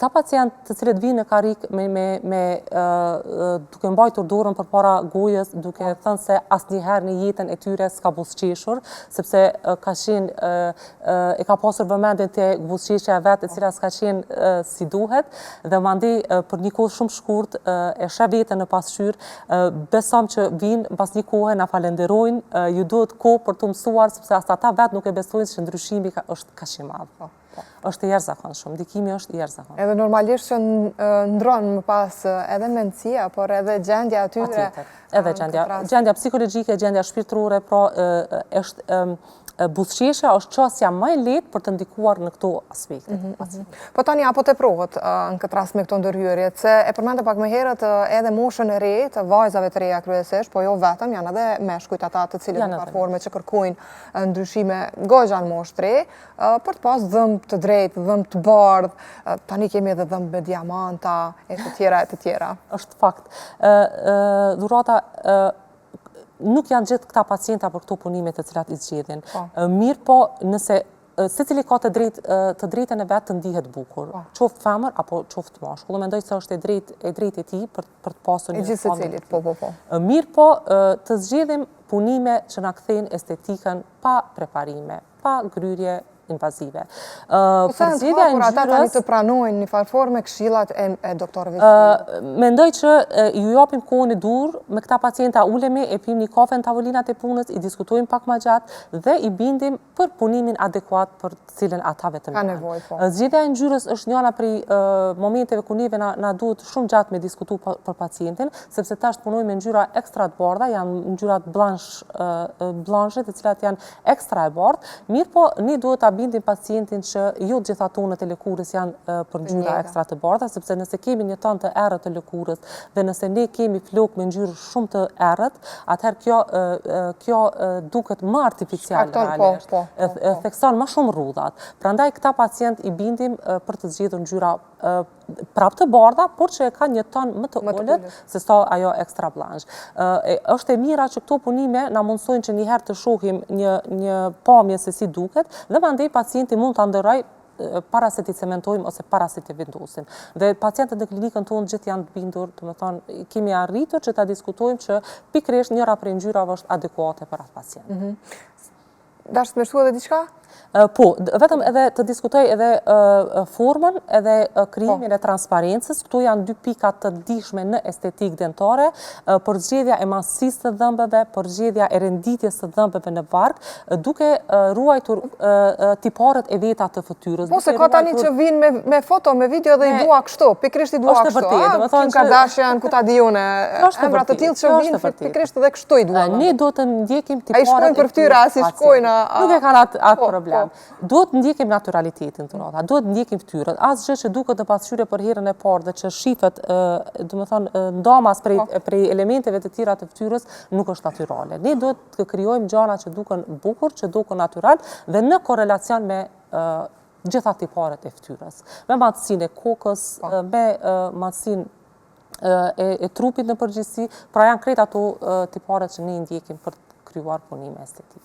Këta pacientë të cilët vinë në karik duke mbajtur dorën përpara gojës, duke thënë se asnjëherë në jetën e tyre s'ka buzëqeshur, sepse e ka pasur vëmendjen te buzëqeshja e vet, e cila s'ka qenë si duhet, dhe mandej për një kohë shumë shkurt e sheh veten në pasqyrë, besom që vinë pas një kohe na falenderojnë, ju duhet kohë për të mësuar, sepse as ata vet nuk e besojnë se ndryshimi është kaq i madh. Është i jashtëzakonshëm, ndikimi është i jashtëzakonshëm. Edhe normalisht që ndron më pas edhe mendësia, por edhe gjendja atyre. Edhe gjendja psikologjike, gjendja shpirtërore, pra buzëqeshja është çështja më e lehtë për të ndikuar në këto aspekte. Po tani apo teprohet në këtë rast me këto ndërhyrjet, se e përmendë pak më herët edhe moshën e re të vajzave të reja kryesisht, po jo vetëm, janë edhe meshkujt ata të cilët në platforme që kërkojnë ndryshime goxha në moshë të re, për të pas dhëmb të drejtë, dhëmb të bardhë, tani kemi edhe dhëmb me diamanta, e të tjera. Është fakt. Dhurata, nuk janë gjithë këta pacienta për këto punime të cilat i zgjedhin. Mirë po, nëse secili ka të drejtën e vet të ndihet bukur, qoftë femër apo qoftë mashkull. Mendoj se është e drejtë e tij për të pasur një gjithë secilit, po. Mirë po, të zgjedhim punime që na kthejnë estetikën pa preparime, pa gryrje invazive. Përzgjedhja e ngjyrës, ata tani të pranojnë në farë forme këshillat e doktorëve. Mendoj që ju japim kohën e dur, me këta pacienta ulemi, e pim një kafe në tavolinat e punës, i diskutojmë pak më gjatë dhe i bindim për punimin adekuat për të cilën ata vetëm ka nevojë, po. Zgjedhja e ngjyrës është njëra prej momenteve ku neve na duhet shumë gjatë me diskutu për pacientin, sepse tash punojmë me ngjyra ekstra të bardha, janë ngjyrat blanche, të cilat janë ekstra e bardhë. Mirë po, ne duhet ta bindim pacientin që jo gjitha tonët e lëkurës janë për ngjyra ekstra të bardha, sepse nëse kemi një tonë të errët të lëkurës dhe nëse ne kemi flokë me ngjyrë shumë të errët, atëherë kjo duket më artificial realisht, thekson më shumë rrudhat. Prandaj këta pacient i bindim për të zgjedhur ngjyra prapë të bardha, por që e ka një tonë më të ulët se sa ajo ekstra blanche. Është e mira që këto punime na mundsojnë që njëherë të shohim një pamje se si duket, dhe mandej pacienti mund ta ndërrojë para se t'i cementojmë ose para se t'i vendosim. Dhe pacientët në klinikën tonë gjithë janë të bindur, domethënë kemi arritur që ta diskutojmë që pikërisht njëra prej ngjyrave është adekuate për atë pacient. Dash të më shtua edhe diçka? Po, vetëm edhe të diskutoj edhe formën, edhe krijimin e transparencës. Këtu janë dy pika të ndihshme në estetikë dentare, përzgjedhja e masisë të dhëmbëve, përzgjedhja e renditjes të dhëmbëve në varg, duke ruajtur tiparet e veta të fytyrës. Po se ka tani që vinë me foto, me video dhe i dua kështu, pikërisht i dua kështu. Kim Kardashian, ku ta di unë, emra të tillë që vinë pikërisht edhe kështu i dua. Ne do të ndjekim tiparet. Ai shkojnë për fytyra, si shkojnë. Nuk e kanë atë problem. Duhet ndjekim naturalitetin të rrota, duhet ndjekim fytyrën. Asgjë që duket në pasqyrë për herën e parë dhe që shifet, domethënë ndamas prej elementeve të tjera të fytyrës nuk është natyrale. Ne duhet të krijojmë gjëra që duken bukur, që duken natyral dhe në korrelacion me gjitha tiparet e fytyrës. Me matësinë e kokës, me matësinë e trupit në përgjithësi, pra janë krejt ato tiparet që ne ndjekim për të krijuar punime estetike.